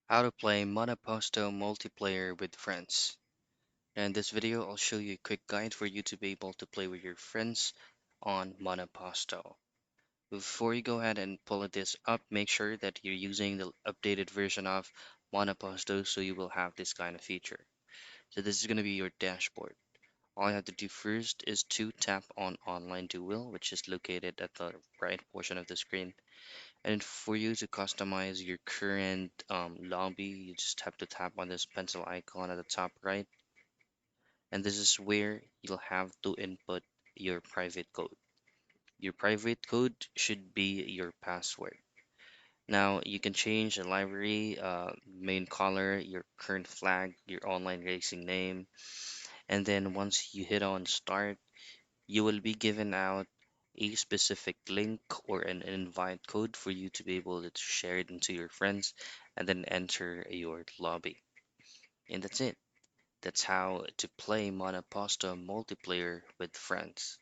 How to play Monoposto multiplayer with friends. In this video, I'll show you a quick guide for you to be able to play with your friends on Monoposto. Before you go ahead and pull this up, make sure that you're using the updated version of Monoposto so you will have this kind of feature. So this is going to be your dashboard. All you have to do first is to tap on Online Duel, which is located at the right portion of the screen. And for you to customize your current lobby, you just have to tap on this pencil icon at the top right. And this is where you'll have to input your private code. Your private code should be your password. Now you can change the library, main color, your current flag, your online racing name, and then once you hit on start, you will be given out a specific link or an invite code for you to be able to share it into your friends and then enter your lobby. And that's it. That's how to play Monoposto multiplayer with friends.